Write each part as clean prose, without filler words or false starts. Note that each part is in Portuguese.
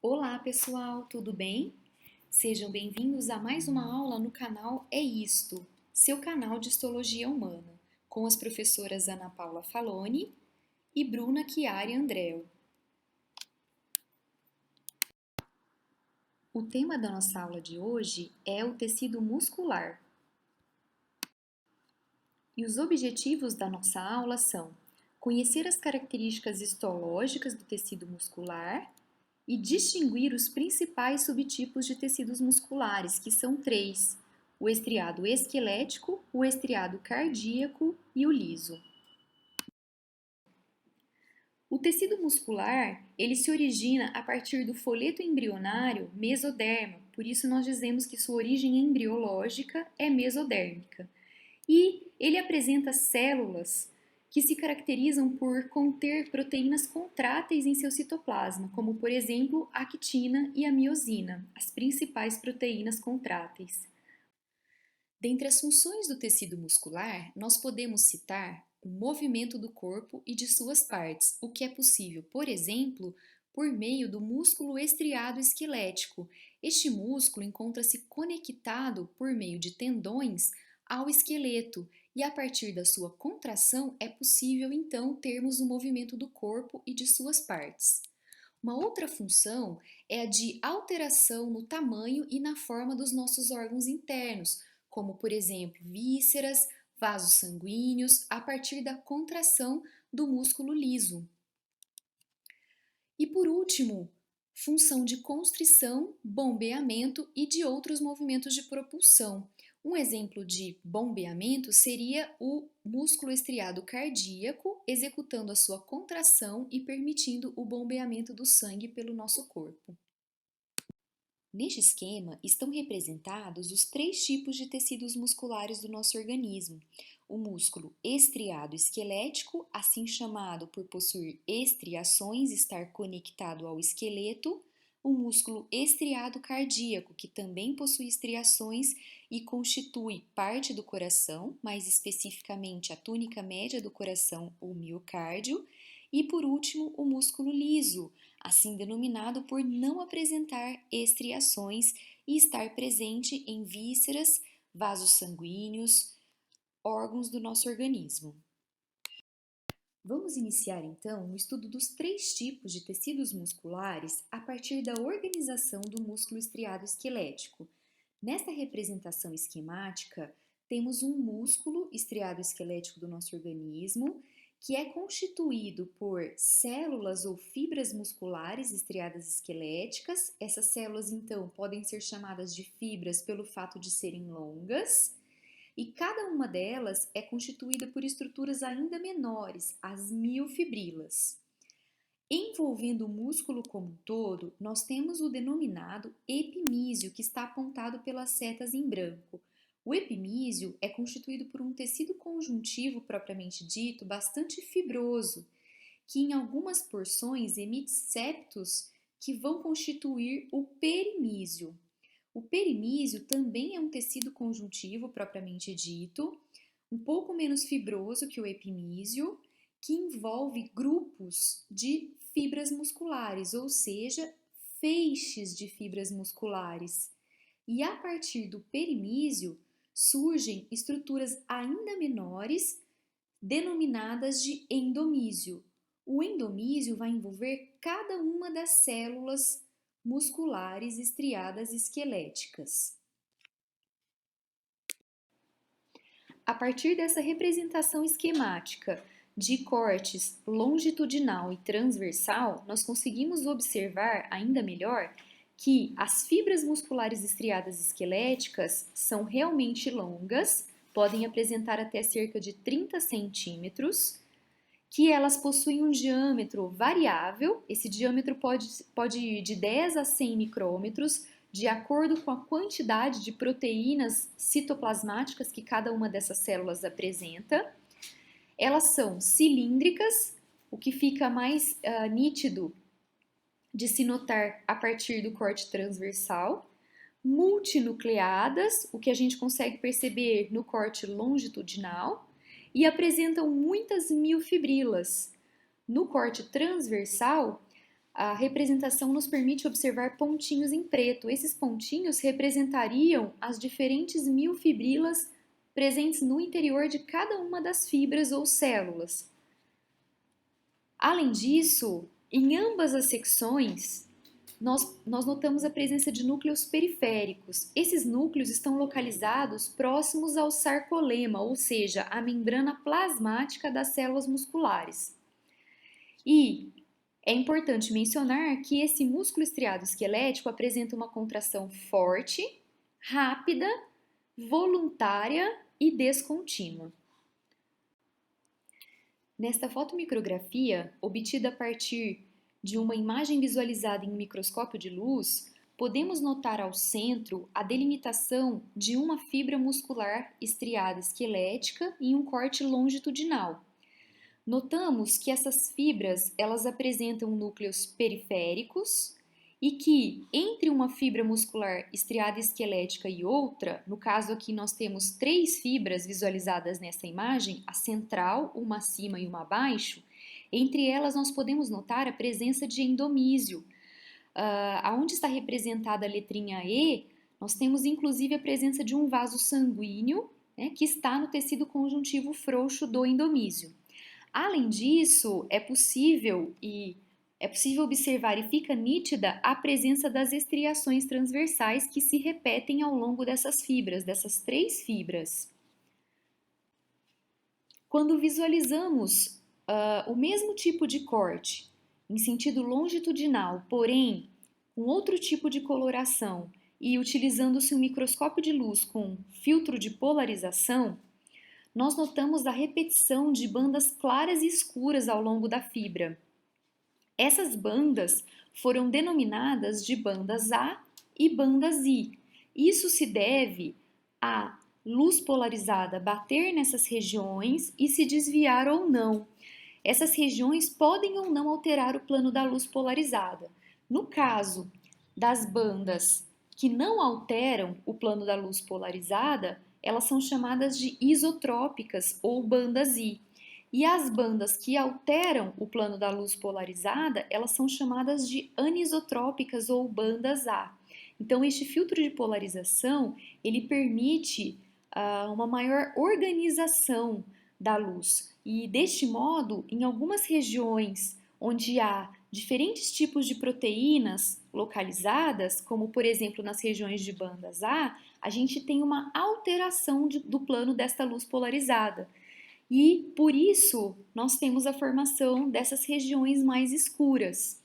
Olá pessoal, tudo bem? Sejam bem-vindos a mais uma aula no canal É Isto, seu canal de Histologia Humana, com as professoras Ana Paula Faloni e Bruna Chiari Andreu. O tema da nossa aula de hoje é o tecido muscular. E os objetivos da nossa aula são conhecer as características histológicas do tecido muscular e distinguir os principais subtipos de tecidos musculares, que são três: o estriado esquelético, o estriado cardíaco e o liso. O tecido muscular, ele se origina a partir do folheto embrionário mesoderma, por isso nós dizemos que sua origem embriológica é mesodérmica. E ele apresenta células que se caracterizam por conter proteínas contráteis em seu citoplasma, como por exemplo a actina e a miosina, as principais proteínas contráteis. Dentre as funções do tecido muscular, nós podemos citar o movimento do corpo e de suas partes, o que é possível, por exemplo, por meio do músculo estriado esquelético. Este músculo encontra-se conectado por meio de tendões ao esqueleto e a partir da sua contração é possível então termos o movimento do corpo e de suas partes. Uma outra função é a de alteração no tamanho e na forma dos nossos órgãos internos, como por exemplo vísceras, vasos sanguíneos, a partir da contração do músculo liso. E por último, função de constrição, bombeamento e de outros movimentos de propulsão. Um exemplo de bombeamento seria o músculo estriado cardíaco executando a sua contração e permitindo o bombeamento do sangue pelo nosso corpo. Neste esquema estão representados os três tipos de tecidos musculares do nosso organismo. O músculo estriado esquelético, assim chamado por possuir estriações, estar conectado ao esqueleto. O músculo estriado cardíaco, que também possui estriações e constitui parte do coração, mais especificamente a túnica média do coração, o miocárdio. E por último, o músculo liso, assim denominado por não apresentar estriações e estar presente em vísceras, vasos sanguíneos, órgãos do nosso organismo. Vamos iniciar então o estudo dos três tipos de tecidos musculares a partir da organização do músculo estriado esquelético. Nesta representação esquemática, temos um músculo estriado esquelético do nosso organismo, que é constituído por células ou fibras musculares estriadas esqueléticas. Essas células, então, podem ser chamadas de fibras pelo fato de serem longas, e cada uma delas é constituída por estruturas ainda menores, as miofibrilas. Envolvendo o músculo como um todo, nós temos o denominado epimísio, que está apontado pelas setas em branco. O epimísio é constituído por um tecido conjuntivo propriamente dito, bastante fibroso, que em algumas porções emite septos que vão constituir o perimísio. O perimísio também é um tecido conjuntivo propriamente dito, um pouco menos fibroso que o epimísio, que envolve grupos de fibras musculares, ou seja, feixes de fibras musculares. E a partir do perimísio surgem estruturas ainda menores, denominadas de endomísio. O endomísio vai envolver cada uma das células musculares estriadas esqueléticas. A partir dessa representação esquemática de cortes longitudinal e transversal, nós conseguimos observar ainda melhor que as fibras musculares estriadas esqueléticas são realmente longas, podem apresentar até cerca de 30 centímetros, que elas possuem um diâmetro variável, esse diâmetro pode ir de 10 a 100 micrômetros, de acordo com a quantidade de proteínas citoplasmáticas que cada uma dessas células apresenta. Elas são cilíndricas, o que fica mais nítido de se notar a partir do corte transversal, multinucleadas, o que a gente consegue perceber no corte longitudinal, e apresentam muitas miofibrilas. No corte transversal, A representação nos permite observar pontinhos em preto. Esses pontinhos representariam as diferentes miofibrilas presentes no interior de cada uma das fibras ou células. Além disso, em ambas as secções, nós notamos a presença de núcleos periféricos. Esses núcleos estão localizados próximos ao sarcolema, ou seja, a membrana plasmática das células musculares. E é importante mencionar que esse músculo estriado esquelético apresenta uma contração forte, rápida, voluntária e descontínua. Nesta fotomicrografia, obtida a partir de uma imagem visualizada em um microscópio de luz, podemos notar ao centro a delimitação de uma fibra muscular estriada esquelética e um corte longitudinal. Notamos que essas fibras elas apresentam núcleos periféricos e que entre uma fibra muscular estriada esquelética e outra, no caso aqui nós temos 3 fibras visualizadas nessa imagem, a central, uma acima e uma abaixo, entre elas nós podemos notar a presença de endomísio. Aonde está representada a letrinha E, nós temos inclusive a presença de um vaso sanguíneo, né, que está no tecido conjuntivo frouxo do endomísio. Além disso, é possível observar e fica nítida a presença das estriações transversais que se repetem ao longo dessas fibras, dessas 3 fibras. Quando visualizamos o mesmo tipo de corte em sentido longitudinal, porém com outro tipo de coloração e utilizando-se um microscópio de luz com filtro de polarização, nós notamos a repetição de bandas claras e escuras ao longo da fibra. Essas bandas foram denominadas de bandas A e bandas I. Isso se deve à luz polarizada bater nessas regiões e se desviar ou não. Essas regiões podem ou não alterar o plano da luz polarizada. No caso das bandas que não alteram o plano da luz polarizada, elas são chamadas de isotrópicas ou bandas I. E as bandas que alteram o plano da luz polarizada, elas são chamadas de anisotrópicas ou bandas A. Então, este filtro de polarização, ele permite uma maior organização da luz. E deste modo, em algumas regiões onde há diferentes tipos de proteínas localizadas, como por exemplo nas regiões de bandas a gente tem uma alteração do plano desta luz polarizada. E por isso nós temos a formação dessas regiões mais escuras.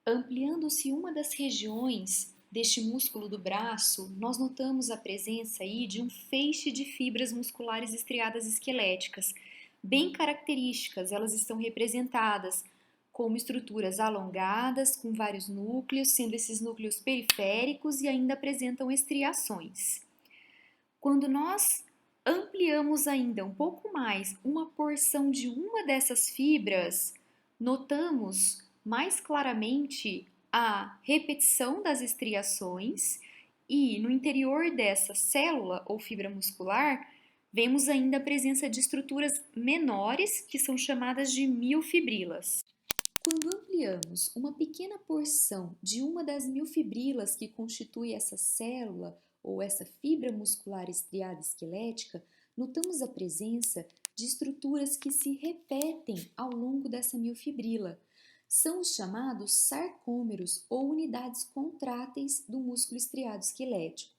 Ampliando-se uma das regiões deste músculo do braço, nós notamos a presença aí de um feixe de fibras musculares estriadas esqueléticas, bem características. Elas estão representadas como estruturas alongadas, com vários núcleos, sendo esses núcleos periféricos e ainda apresentam estriações. Quando nós ampliamos ainda um pouco mais uma porção de uma dessas fibras, notamos mais claramente a repetição das estriações e no interior dessa célula ou fibra muscular, vemos ainda a presença de estruturas menores que são chamadas de miofibrilas. Quando ampliamos uma pequena porção de uma das miofibrilas que constitui essa célula ou essa fibra muscular estriada esquelética, notamos a presença de estruturas que se repetem ao longo dessa miofibrila. São os chamados sarcômeros ou unidades contráteis do músculo estriado esquelético.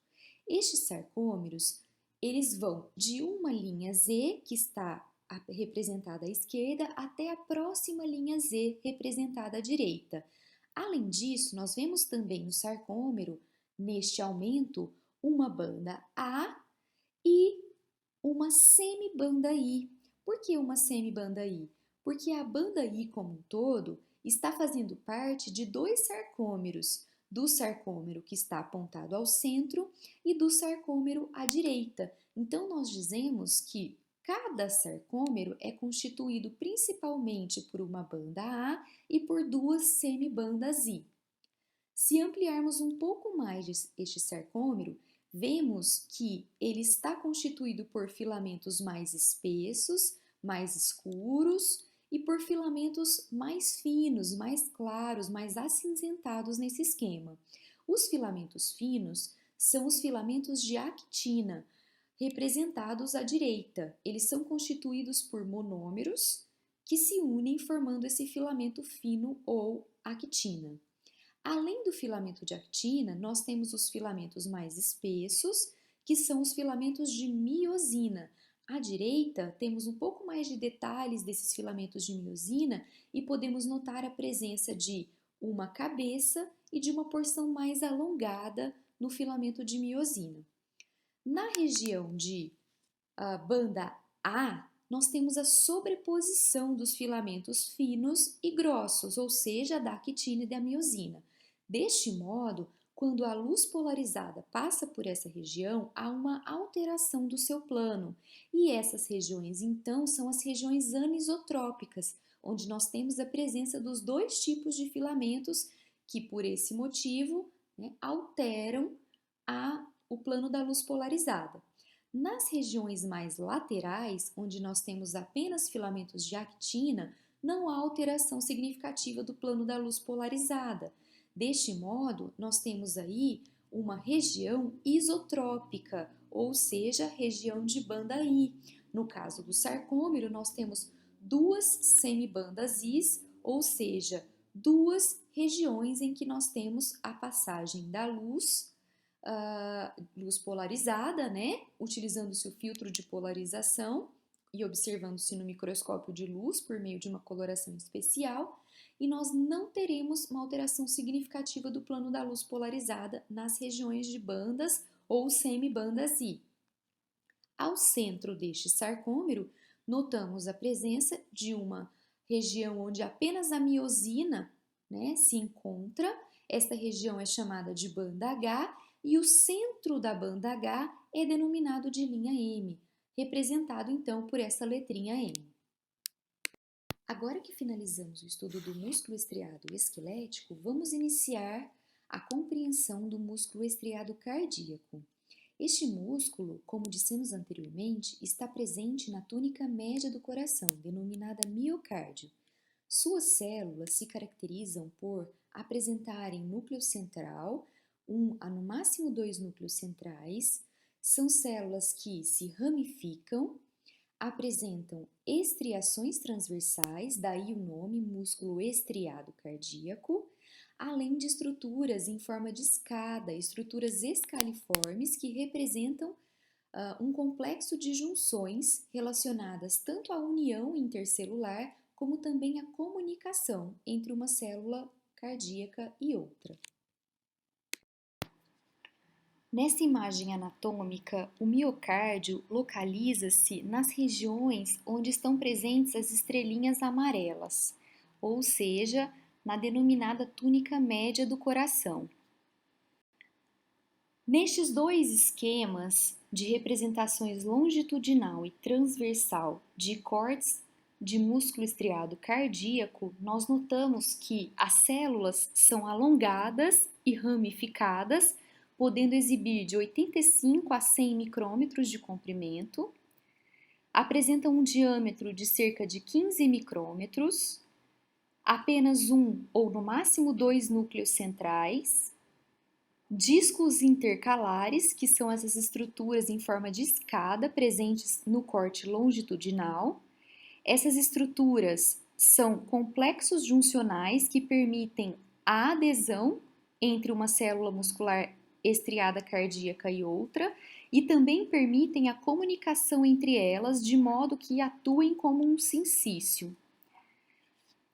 Estes sarcômeros, eles vão de uma linha Z, que está representada à esquerda, até a próxima linha Z, representada à direita. Além disso, nós vemos também no sarcômero, neste aumento, uma banda A e uma semibanda I. Por que uma semibanda I? Porque a banda I como um todo está fazendo parte de 2 sarcômeros, do sarcômero que está apontado ao centro e do sarcômero à direita. Então, nós dizemos que cada sarcômero é constituído principalmente por uma banda A e por 2 semibandas I. Se ampliarmos um pouco mais este sarcômero, vemos que ele está constituído por filamentos mais espessos, mais escuros e por filamentos mais finos, mais claros, mais acinzentados nesse esquema. Os filamentos finos são os filamentos de actina, representados à direita. Eles são constituídos por monômeros que se unem formando esse filamento fino ou actina. Além do filamento de actina, nós temos os filamentos mais espessos, que são os filamentos de miosina. À direita, temos um pouco mais de detalhes desses filamentos de miosina e podemos notar a presença de uma cabeça e de uma porção mais alongada no filamento de miosina. Na região de banda A, nós temos a sobreposição dos filamentos finos e grossos, ou seja, da actina e da miosina. Deste modo, quando a luz polarizada passa por essa região, há uma alteração do seu plano. E essas regiões, então, são as regiões anisotrópicas, onde nós temos a presença dos dois tipos de filamentos que, por esse motivo, alteram o plano da luz polarizada. Nas regiões mais laterais, onde nós temos apenas filamentos de actina, não há alteração significativa do plano da luz polarizada. Deste modo, nós temos aí uma região isotrópica, ou seja, região de banda I. No caso do sarcômero, nós temos duas semibandas Is, ou seja, duas regiões em que nós temos a passagem da luz, luz polarizada, né? Utilizando-se o filtro de polarização e observando-se no microscópio de luz por meio de uma coloração especial, e nós não teremos uma alteração significativa do plano da luz polarizada nas regiões de bandas ou semibandas I. Ao centro deste sarcômero, notamos a presença de uma região onde apenas a miosina, se encontra. Esta região é chamada de banda H e o centro da banda H é denominado de linha M, representado então por essa letrinha M. Agora que finalizamos o estudo do músculo estriado esquelético, vamos iniciar a compreensão do músculo estriado cardíaco. Este músculo, como dissemos anteriormente, está presente na túnica média do coração, denominada miocárdio. Suas células se caracterizam por apresentarem núcleo central, no máximo 2 núcleos centrais, são células que se ramificam, apresentam estriações transversais, daí o nome músculo estriado cardíaco, além de estruturas em forma de escada, estruturas escaliformes que representam um complexo de junções relacionadas tanto à união intercelular como também à comunicação entre uma célula cardíaca e outra. Nessa imagem anatômica, o miocárdio localiza-se nas regiões onde estão presentes as estrelinhas amarelas, ou seja, na denominada túnica média do coração. Nestes dois esquemas de representações longitudinal e transversal de cortes de músculo estriado cardíaco, nós notamos que as células são alongadas e ramificadas, podendo exibir de 85 a 100 micrômetros de comprimento, apresentam um diâmetro de cerca de 15 micrômetros, apenas um ou no máximo 2 núcleos centrais, discos intercalares, que são essas estruturas em forma de escada presentes no corte longitudinal. Essas estruturas são complexos juncionais que permitem a adesão entre uma célula muscular estriada cardíaca e outra, e também permitem a comunicação entre elas de modo que atuem como um sincício.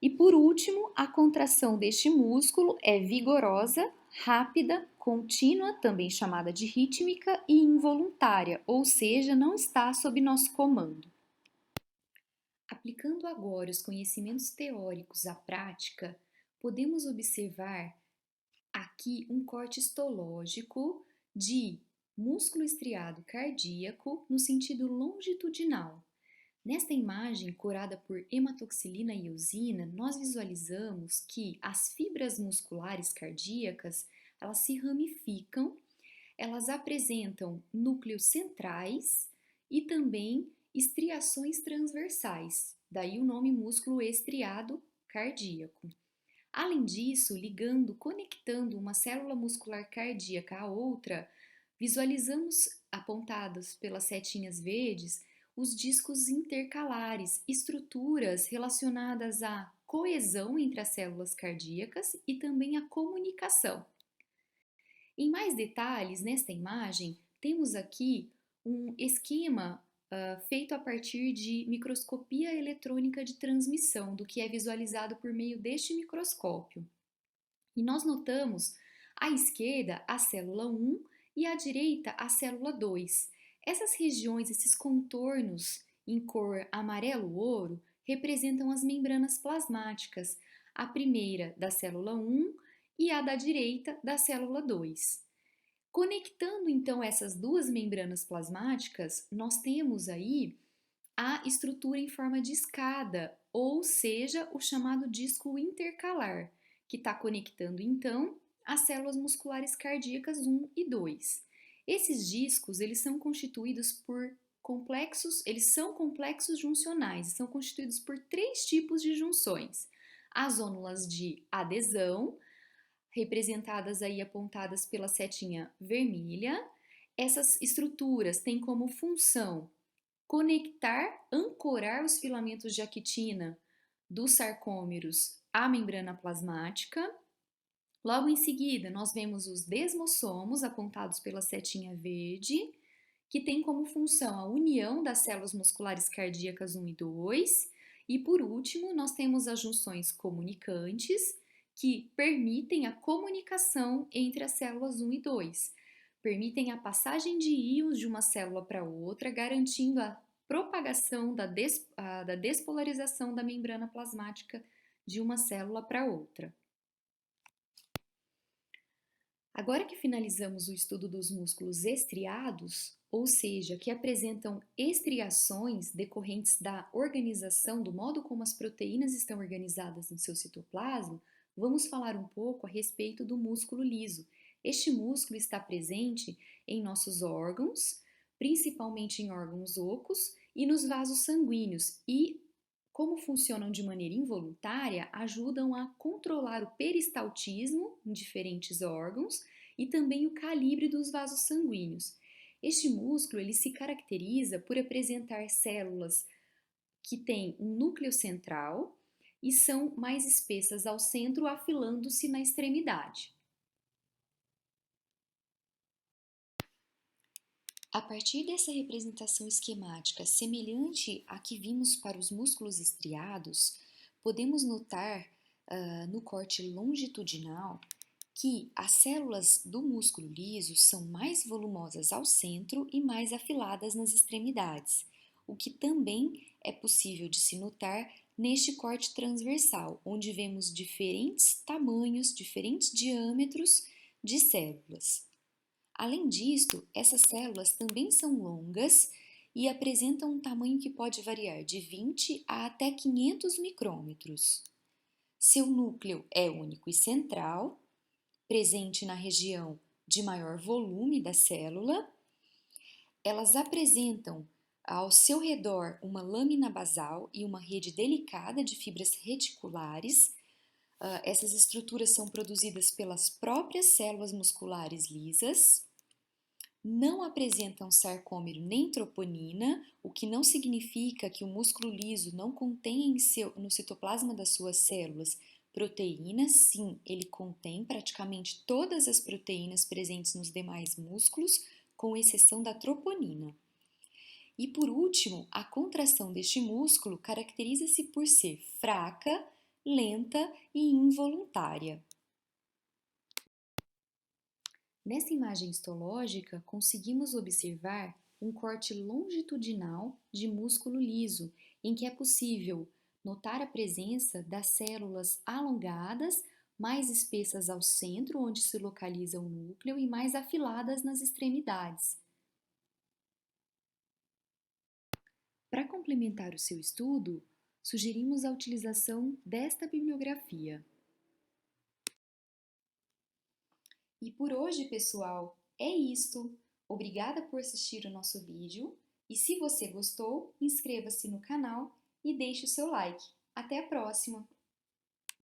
E por último, a contração deste músculo é vigorosa, rápida, contínua, também chamada de rítmica, e involuntária, ou seja, não está sob nosso comando. Aplicando agora os conhecimentos teóricos à prática, podemos observar aqui um corte histológico de músculo estriado cardíaco no sentido longitudinal. Nesta imagem, curada por hematoxilina e eosina, nós visualizamos que as fibras musculares cardíacas, elas se ramificam, elas apresentam núcleos centrais e também estriações transversais, Daí o nome músculo estriado cardíaco. Além disso, conectando uma célula muscular cardíaca à outra, visualizamos apontados pelas setinhas verdes os discos intercalares, estruturas relacionadas à coesão entre as células cardíacas e também à comunicação. Em mais detalhes, nesta imagem, temos aqui um esquema feito a partir de microscopia eletrônica de transmissão, do que é visualizado por meio deste microscópio. E nós notamos à esquerda a célula 1 e à direita a célula 2. Essas regiões, esses contornos em cor amarelo-ouro, representam as membranas plasmáticas, a primeira da célula 1 e a da direita da célula 2. Conectando então essas duas membranas plasmáticas, nós temos aí a estrutura em forma de escada, ou seja, o chamado disco intercalar, que está conectando então as células musculares cardíacas 1 e 2. Esses discos, eles são constituídos por complexos juncionais, são constituídos por três tipos de junções: as zônulas de adesão, representadas aí apontadas pela setinha vermelha. Essas estruturas têm como função conectar, ancorar os filamentos de actina dos sarcômeros à membrana plasmática. Logo em seguida, nós vemos os desmossomos apontados pela setinha verde, que tem como função a união das células musculares cardíacas 1 e 2. E por último, nós temos as junções comunicantes, que permitem a comunicação entre as células 1 e 2. Permitem a passagem de íons de uma célula para outra, garantindo a propagação da despolarização da membrana plasmática de uma célula para outra. Agora que finalizamos o estudo dos músculos estriados, ou seja, que apresentam estriações decorrentes da organização, do modo como as proteínas estão organizadas no seu citoplasma, vamos falar um pouco a respeito do músculo liso. Este músculo está presente em nossos órgãos, principalmente em órgãos ocos e nos vasos sanguíneos, e, como funcionam de maneira involuntária, ajudam a controlar o peristaltismo em diferentes órgãos e também o calibre dos vasos sanguíneos. Este músculo ele se caracteriza por apresentar células que têm um núcleo central e são mais espessas ao centro, afilando-se na extremidade. A partir dessa representação esquemática semelhante à que vimos para os músculos estriados, podemos notar no corte longitudinal que as células do músculo liso são mais volumosas ao centro e mais afiladas nas extremidades, o que também é possível de se notar neste corte transversal, onde vemos diferentes tamanhos, diferentes diâmetros de células. Além disto, essas células também são longas e apresentam um tamanho que pode variar de 20 a até 500 micrômetros. Seu núcleo é único e central, presente na região de maior volume da célula. Elas apresentam ao seu redor uma lâmina basal e uma rede delicada de fibras reticulares. Essas estruturas são produzidas pelas próprias células musculares lisas. Não apresentam sarcômero nem troponina, o que não significa que o músculo liso não contém no citoplasma das suas células proteínas. Sim, ele contém praticamente todas as proteínas presentes nos demais músculos, com exceção da troponina. E por último, a contração deste músculo caracteriza-se por ser fraca, lenta e involuntária. Nessa imagem histológica, conseguimos observar um corte longitudinal de músculo liso, em que é possível notar a presença das células alongadas, mais espessas ao centro, onde se localiza o núcleo, e mais afiladas nas extremidades. Para complementar o seu estudo, sugerimos a utilização desta bibliografia. E por hoje, pessoal, é isto. Obrigada por assistir o nosso vídeo e se você gostou, inscreva-se no canal e deixe o seu like. Até a próxima!